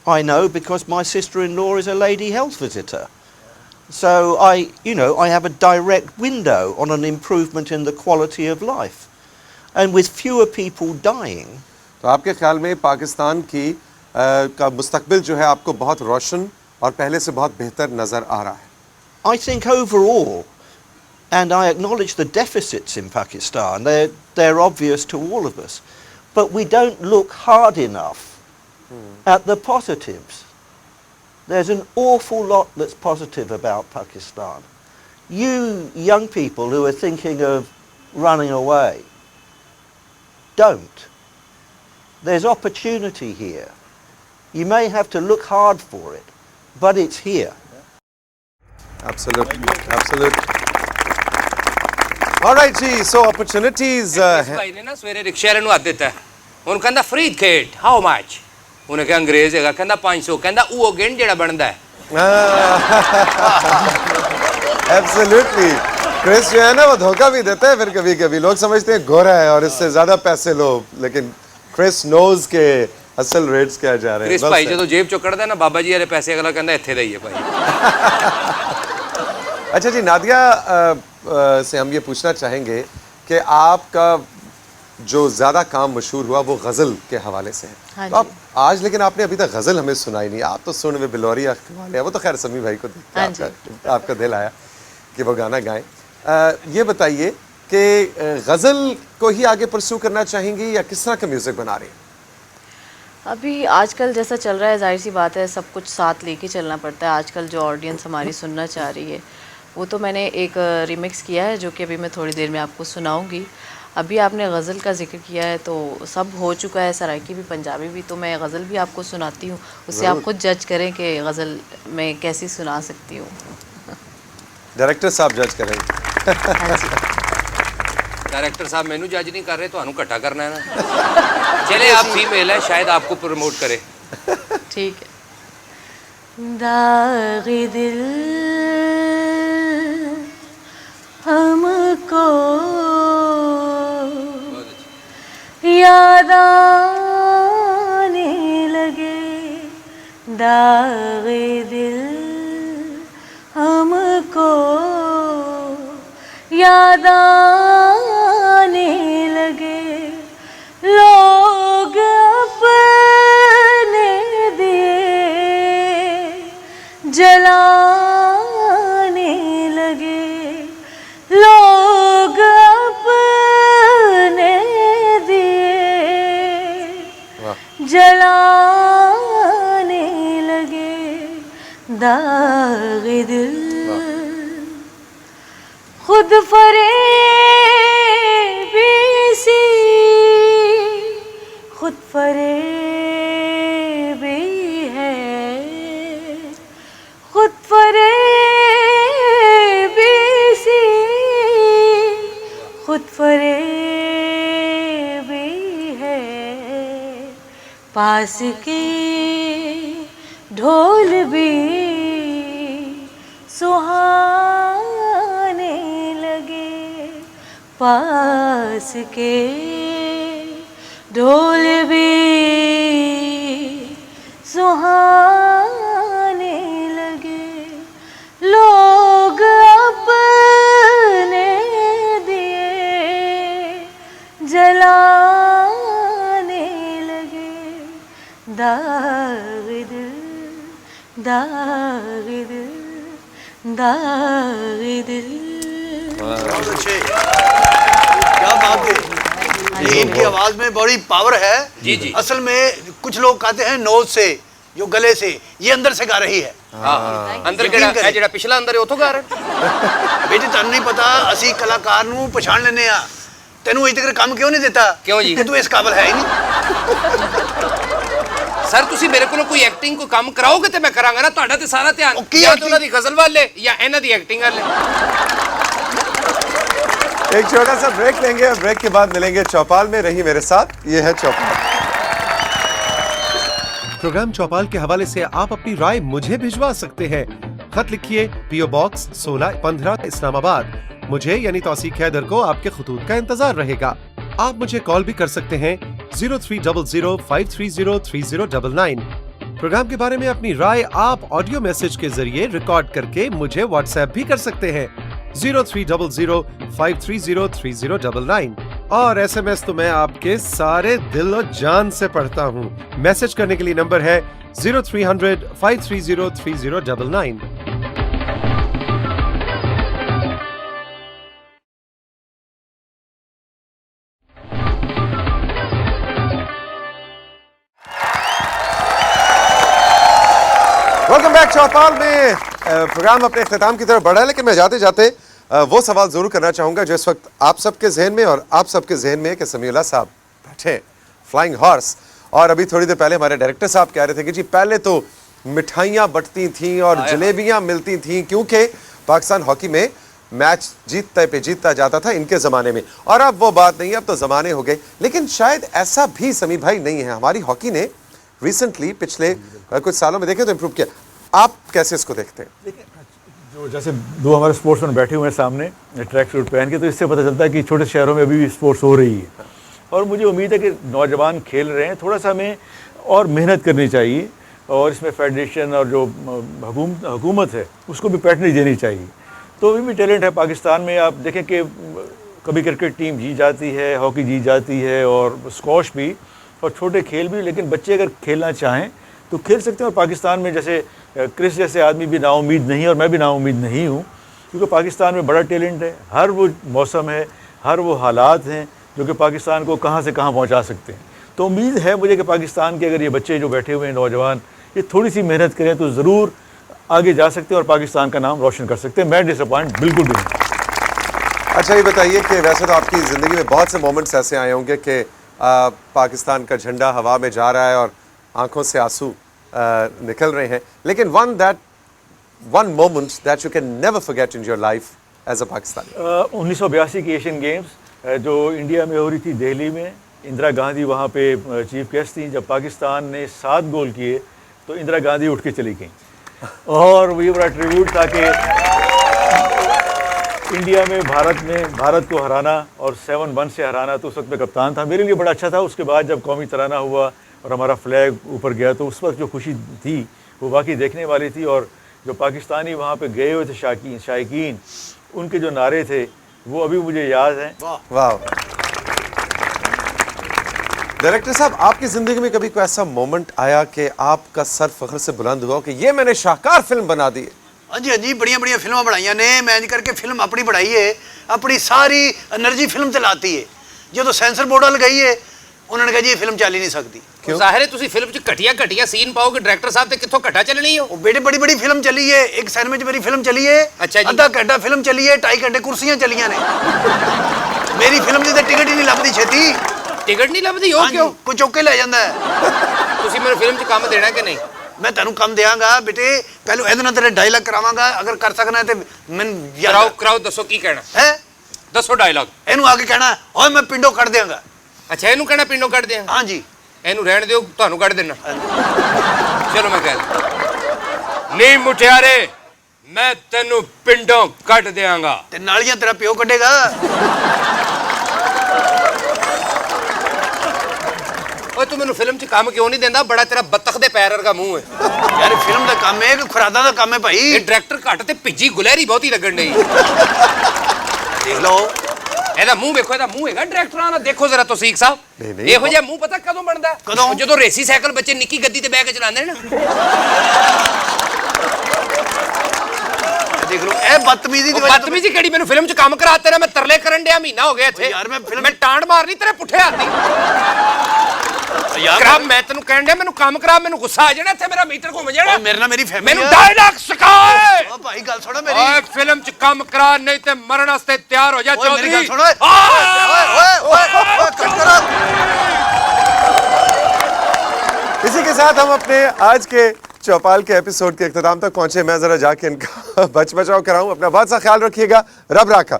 I know because my sister-in-law is a lady health visitor. So I have a direct window on an improvement in the quality of life. And with fewer people dying, तो आपके ख्याल में पाकिस्तान की का मुस्तकबिल जो है आपको बहुत रोशन और पहले से बहुत बेहतर नज़र आ रहा है? I think overall, and I acknowledge the deficits in Pakistan, they're obvious to all of us, but we don't look hard enough at the positives. There's an awful lot that's positive about Pakistan. You young people who are thinking of running away, don't. There's opportunity here. You may have to look hard for it, but it's here. Absolutely, absolutely. All right ji, so opportunities भाई ने ना सवेरे rickshaw वाले ਨੂੰ ਹੱਥ ਦਿੱਤਾ ਉਹਨੂੰ ਕਹਿੰਦਾ ਫਰੀਦ ਖੇਡ ਹਾਊ ਮਚ ਉਹਨੇ ਕਿਹਾ ਅੰਗਰੇਜ਼ ਹੈਗਾ ਕਹਿੰਦਾ 500 ਕਹਿੰਦਾ ਉਹ ਗਿਣ ਜਿਹੜਾ ਬਣਦਾ ਹੈ Absolutely. क्रिस जो है ना वो धोखा भी देता है फिर कभी कभी लोग समझते हैं गोरा है और इससे ज्यादा पैसे लो लेकिन क्रिस नोज के असल रेट्स क्या जा रहे हैं ਕ੍ਰਿਸ ਭਾਈ ਜਦੋਂ ਜੇਬ ਚੋਂ ਕੱਢਦਾ ਨਾ ਬਾਬਾ ਜੀ ਵਾਲੇ ਪੈਸੇ ਅਗਲਾ ਕਹਿੰਦਾ ਇੱਥੇ ਦਾ ਹੀ ਹੈ ਭਾਈ अच्छा जी नादिया से हम ये पूछना चाहेंगे कि आपका जो ज़्यादा काम मशहूर हुआ वो गज़ल के हवाले से है हाँ तो आप आज लेकिन आपने अभी तक गज़ल हमें सुनाई नहीं आप तो सुन में बिलोरिया वाले वो तो खैर समी भाई को देख के हाँ आपका दिल आया कि वो गाना गाएं ये बताइए कि गज़ल को ही आगे परस्यू करना चाहेंगी या किस तरह का म्यूज़िक बना रही हैं? अभी आजकल जैसा चल रहा है जाहिर सी बात है सब कुछ साथ लेके चलना पड़ता है। आजकल जो ऑडियंस हमारी सुनना चाह रही है वो तो मैंने एक रिमिक्स किया है जो कि अभी मैं थोड़ी देर में आपको सुनाऊंगी। अभी आपने गज़ल का जिक्र किया है तो सब हो चुका है, सराइकी भी पंजाबी भी, तो मैं गज़ल भी आपको सुनाती हूँ, उससे आप खुद जज करें कि गज़ल मैं कैसी सुना सकती हूँ। डायरेक्टर साहब जज करेंगे। हाँ जी। डायरेक्टर साहब मैनू जज नहीं कर रहे तो घटा करना है ना चले आप फीमेल है शायद आपको प्रमोट करे ठीक है। दाग़ दिल हमको याद आने लगे, दाग़ दिल हमको याद आने लगे, लोग अपने दिए जलाने लगे, लोग अपने दिए जलाने लगे, दाग़ दिल खुद फरेबी सी, खुद फरेबी है, खुद फरेबी सी, खुद फरेबी है, पास के ढोल भी सुहाने लगे, पास के ढोल भी सुहाने लगे, लोग अपने दिए जलाने लगे, दाग़ दिल, दाग़ दिल, दाग़ दिल। बहुत अच्छे, क्या बात है। ये इनकी आवाज में बड़ी पावर है। जी जी। असल में कुछ लोग कहते हैं नोज से, जो गले से, ये अंदर से गा रही है। ਹਾਂ ਅੰਦਰ ਕਿਹੜਾ ਜਿਹੜਾ ਪਿਛਲਾ ਅੰਦਰ ਹੈ ਉਥੋਂ ਗਾ ਰਹੇ ਬੇਟੇ ਤੁਹਾਨੂੰ ਨਹੀਂ ਪਤਾ ਅਸੀਂ ਕਲਾਕਾਰ ਨੂੰ ਪਛਾਣ ਲੈਂਦੇ ਆ ਤੈਨੂੰ ਅਜੇ ਤੱਕ ਕੰਮ ਕਿਉਂ ਨਹੀਂ ਦਿੱਤਾ ਕਿਉਂ ਜੀ? ਕਿ ਤੂੰ ਇਸ ਕਾਬਲ ਹੈ ਹੀ ਨਹੀਂ ਸਰ ਤੁਸੀਂ ਮੇਰੇ ਕੋਲੋਂ ਕੋਈ ਐਕਟਿੰਗ ਕੋਈ ਕੰਮ ਕਰਾਓਗੇ ਤੇ ਮੈਂ ਕਰਾਂਗਾ ਨਾ ਤੁਹਾਡਾ ਤੇ ਸਾਰਾ ਧਿਆਨ ਉਹ ਕੀ ਜਾਂ acting? ਉਹਨਾਂ ਦੀ ਗਜ਼ਲ ਵਾਲੇ ਜਾਂ ਇਹਨਾਂ ਦੀ ਐਕਟਿੰਗ ਵਾਲੇ एक छोटा सा ब्रेक लेंगे और ब्रेक के बाद मिलेंगे चौपाल में। रही मेरे साथ, ये है चौपाल। प्रोग्राम चौपाल के हवाले से आप अपनी राय मुझे भिजवा सकते हैं। खत लिखिए पीओ बॉक्स 1615 इस्लामाबाद। मुझे यानी तौसीक हैदर को आपके खतूत का इंतजार रहेगा। आप मुझे कॉल भी कर सकते हैं 0300530399। प्रोग्राम के बारे में अपनी राय आप ऑडियो मैसेज के जरिए रिकॉर्ड करके मुझे व्हाट्सएप भी कर सकते हैं 0300530399। और SMS तो मैं आपके सारे दिल और जान से पढ़ता हूँ। मैसेज करने के लिए नंबर है 0300530399। वेलकम बैक चौपाल में। प्रोग्राम अपने इख्तिताम की तरफ बढ़ा है, लेकिन मैं जाते जाते वो सवाल जरूर करना चाहूंगा जो इस वक्त आप सबके जहन में और आप सबके जहन में कि समीउल्लाह साहब बैठे फ्लाइंग हॉर्स, और अभी थोड़ी देर पहले हमारे डायरेक्टर साहब कह रहे थे कि जी पहले तो मिठाइयाँ बंटती थीं और जलेबियाँ मिलती थीं क्योंकि पाकिस्तान हॉकी में मैच जीतता पे जीतता जाता था इनके ज़माने में, और अब वो बात नहीं है, अब तो ज़माने हो गए। लेकिन शायद ऐसा भी समी भाई नहीं है। हमारी हॉकी ने रिसेंटली पिछले कुछ सालों में देखें तो इम्प्रूव किया। आप कैसे इसको देखते हैं? जो जैसे दो हमारे स्पोर्ट्समैन बैठे हुए हैं सामने ट्रैक सूट पहन के, तो इससे पता चलता है कि छोटे शहरों में अभी भी स्पोर्ट्स हो रही है, और मुझे उम्मीद है कि नौजवान खेल रहे हैं। थोड़ा सा हमें और मेहनत करनी चाहिए, और इसमें फेडरेशन और जो हुकूमत है उसको भी पैटर्नेज देनी चाहिए। तो अभी भी टैलेंट है पाकिस्तान में। आप देखें कि कभी क्रिकेट टीम जीत जाती है, हॉकी जीत जाती है, और स्क्वॉश भी, और छोटे खेल भी। लेकिन बच्चे अगर खेलना चाहें तो खेल सकते हैं। और पाकिस्तान में जैसे क्रिस जैसे आदमी भी नाउम्मीद नहीं, और मैं भी नाउम्मीद नहीं हूँ, क्योंकि पाकिस्तान में बड़ा टैलेंट है। हर वो मौसम है, हर वो हालात हैं जो कि पाकिस्तान को कहाँ से कहाँ पहुँचा सकते हैं। तो उम्मीद है मुझे कि पाकिस्तान के अगर ये बच्चे जो बैठे हुए हैं नौजवान, ये थोड़ी सी मेहनत करें तो ज़रूर आगे जा सकते हैं और पाकिस्तान का नाम रोशन कर सकते हैं। मैं डिसअपॉइंट बिल्कुल भी नहीं। अच्छा ये बताइए कि वैसे तो आपकी ज़िंदगी में बहुत से मोमेंट्स ऐसे आए होंगे कि पाकिस्तान का झंडा हवा में जा रहा है और आंखों से आंसू निकल रहे हैं, लेकिन one moment that you can never forget in your life as a Pakistani। 1982 की एशियन गेम्स जो इंडिया में हो रही थी दिल्ली में, इंदिरा गांधी वहाँ पे चीफ गेस्ट थी। जब पाकिस्तान ने 7 गोल किए तो इंदिरा गांधी उठ के चली गई, और वही बड़ा ट्रिब्यूट था कि इंडिया में भारत को हराना और 7-1 से हराना। तो उस वक्त मैं कप्तान था, मेरे लिए बड़ा अच्छा था। उसके बाद जब कौमी तराना हुआ और हमारा फ्लैग ऊपर गया, तो उस वक्त जो खुशी थी वो वाकई देखने वाली थी। और जो पाकिस्तानी वहाँ पे गए हुए थे शायकीन, उनके जो नारे थे वो अभी मुझे याद हैं। वाह। डायरेक्टर साहब, आपकी ज़िंदगी में कभी कोई ऐसा मोमेंट आया कि आपका सर फख्र से बुलंद हुआ कि ये मैंने शाहकार फिल्म बना दी है? हाँ जी बड़िया फिल्मां बनाइया ने। मैं इंज करके फिल्म अपनी बनाई है, अपनी सारी एनर्जी फिल्म ते लाती है। जो तो सेंसर बोर्ड वाल गई है, उन्होंने कहा जी ये फिल्म चल ही नहीं सकती। ਜ਼ਾਹਿਰ ਹੈ ਤੁਸੀਂ ਫਿਲਮ 'ਚ ਘਟੀਆ ਸੀਨ ਪਾਓਗੇ ਡਾਇਰੈਕਟਰ ਸਾਹਿਬ, ਤੇ ਕਿੱਥੋਂ ਘਟਾ ਚੱਲਣੀ ਹੋ? बेटे बड़ी फिल्म चली है, एक सिनेमा च मेरी फिल्म चली है। अच्छा जी। आधा घंटा फिल्म चली है, 2.5 घंटे कुर्सियां चलियां ने। मेरी फिल्म ਦੀ ਤਾਂ ਟਿਕਟ ਹੀ ਨਹੀਂ ਲੱਭਦੀ ਛੇਤੀ। ਟਿਕਟ ਨਹੀਂ ਲੱਭਦੀ ਹੋ ਕਿਉਂ? ਕੋਈ ਚੁੱਕ ਕੇ ਲੈ ਜਾਂਦਾ ਹੈ। ਤੁਸੀਂ ਮੈਨੂੰ ਫਿਲਮ 'ਚ ਕੰਮ ਦੇਣਾ ਕਿ ਨਹੀਂ? मैं तेन कम देंगा बेटे, पहले ए तेरे डायलॉग करावांगा, अगर कर सकना है तो मैं कराओ। दसो की कहना है, दसो डायलॉग। एनू आके कहना ओए मैं पिंडों कट देंगा। अच्छा ਇਹਨੂੰ ਕਹਿਣਾ ਪਿੰਡੋਂ ਕੱਢ ਦਿਆਂ? हाँ जी। ਇਹਨੂੰ ਰਹਿਣ ਦਿਓ, ਤੁਹਾਨੂੰ ਕੱਢ ਦੇਣਾ। ਚਲੋ ਮੈਂ ਕਹਿ ਨਹੀਂ ਮੁਟਿਆਰੇ, ਮੈਂ ਤੈਨੂੰ ਪਿੰਡੋਂ ਕੱਢ ਦਿਆਂਗਾ। ਤੇ ਨਾਲੀਆਂ ਤੇਰਾ ਪਿਓ ਕੱਢੇਗਾ। ਓਏ ਤੂੰ ਮੈਨੂੰ ਫਿਲਮ 'ਚ ਕੰਮ ਕਿਉਂ ਨਹੀਂ ਦਿੰਦਾ? ਬੜਾ ਤੇਰਾ ਬੱਤਖ ਦੇ ਪੈਰ ਵਰਗਾ ਮੂੰਹ ਹੈ। ਯਾਰ ਫਿਲਮ ਦਾ ਕੰਮ ਹੈ ਕਿ ਖੁਰਾਦਾਂ ਦਾ ਕੰਮ ਹੈ ਭਾਈ। ਇਹ ਡਾਇਰੈਕਟਰ ਘੱਟ ਤੇ ਭਿੱਜੀ ਗੁਲਹਿਰੀ ਬਹੁਤੀ ਲੱਗਣ ਡਈ। ਦੇਖ ਲਓ ਇਹਦਾ ਮੂੰਹ ਵੇਖੋ, ਇਹਦਾ ਮੂੰਹ ਹੈਗਾ ਡਾਇਰੈਕਟਰਾਂ ਦਾ। ਦੇਖੋ ਜ਼ਰਾ ਤੌਸੀਕ ਸਾਹਿਬ, ਇਹੋ ਜਿਹਾ ਮੂੰਹ ਪਤਾ ਕਦੋਂ ਬਣਦਾ? ਕਦੋਂ? ਜਦੋਂ ਰੇਸੀ ਸਾਈਕਲ ਬੱਚੇ ਨਿੱਕੀ ਗੱਦੀ ਤੇ ਬਹਿ ਕੇ ਚਲਾਉਂਦੇ ਨੇ ਨਾ। ਦੇਖ ਲਓ ਇਹ ਬਦਤਮੀਜ਼ੀ ਦੀ ਬਦਤਮੀਜ਼ੀ ਕਿਹੜੀ? ਮੈਨੂੰ ਫਿਲਮ 'ਚ ਕੰਮ ਕਰਾ ਤੇਰਾ, ਮੈਂ ਤਰਲੇ ਕਰਨ ਡਿਆ, ਮਹੀਨਾ ਹੋ ਗਿਆ ਇੱਥੇ। ਯਾਰ ਮੈਂ ਫਿਲਮ ਮੈਂ ਟਾਂਡ ਮਾਰਨੀ ਤੇਰੇ ਪੁੱਠੇ ਹੱਥ ਦੀ। ਯਾਰ ਕਰਾ ਮੈਂ ਤੈਨੂੰ ਕਹਿਣ ਡਿਆ ਮੈਨੂੰ ਕੰਮ ਕਰਾ ਮੈਨੂੰ ਗੁੱਸਾ ਆ ਜਾਣਾ ਇੱਥੇ ਮੇਰਾ ਮੀਟਰ ਘੁੰਮ ਜਾਣਾ ਓਏ ਮੇਰੇ ਨਾਲ ਮੇਰੀ ਫੈਮਿਲੀ ਮੈਨੂੰ ਡਾਇਲੌਗ ਸਿਖਾ ਓ ਭਾਈ ਗੱਲ ਸੁਣੋ ਮੇਰੀ ਓਏ ਫਿਲਮ ਚ ਕੰਮ ਕਰਾ ਨਹੀਂ ਤੇ ਮਰਨ ਵਾਸਤੇ ਤਿਆਰ ਹੋ ਜਾ ਓਏ ਮੇਰੀ ਗੱਲ ਚੌਧਰੀ ਸੁਣੋ ਓਏ ਕੱਟ करो इसी के साथ हम अपने आज के चौपाल के एपिसोड के इख्तिताम तक पहुंचे। मैं जरा जाके इनका बचाव कराऊं। अपना बहुत सा ख्याल रखिएगा। रब राखा।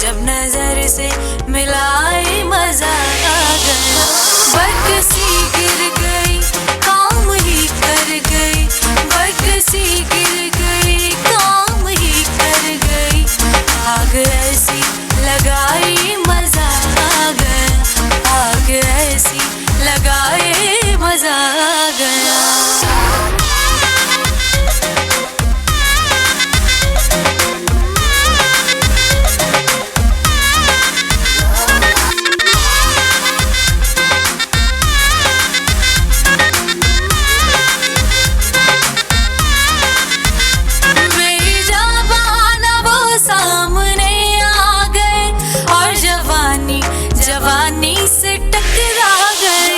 जब नजर से मिलाए मजा आ गया बरकसी गिर गई काम ही कर गई बरकसी गिर गई काम ही कर गई आग ऐसी लगाई मजा आ गया आग ऐसी लगाए मजा आ गया जवानी से टकरा गए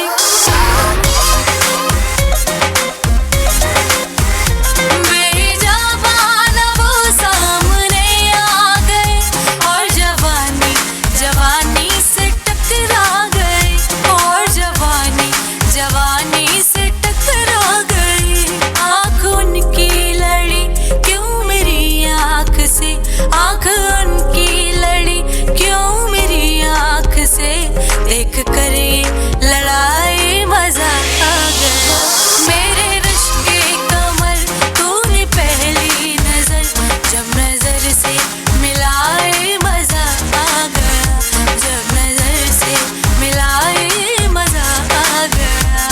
बेजबान वो सामने आ गए और जवानी जवानी से टकरा गए और जवानी जवानी से टकरा गई आँख उनकी लड़ी क्यों मेरी आँख से आँख उनकी लड़ी क्यों मेरी आँख से देख कर ये लड़ाई मजा आ गया मेरे रिश्ते कमर तूने पहली नजर जब नजर से मिलाए मजा आ गया जब नजर से मिलाए मजा आ गया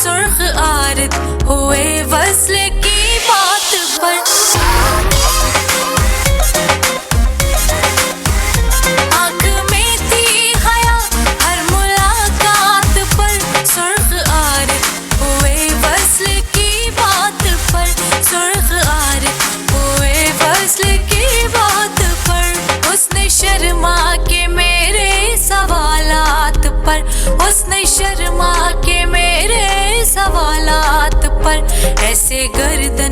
सुर्ख आरत हुए वस्ल की बात पर आँख में थी हया हर मुलाकात पर सुर्ख आरत हुए वस्ल की बात पर सुर्ख आरत हुए वस्ल की बात पर उसने शर्मा के मेरे सवालात पर उसने शर्मा के मेरे सवालात पर ऐसे गर्दन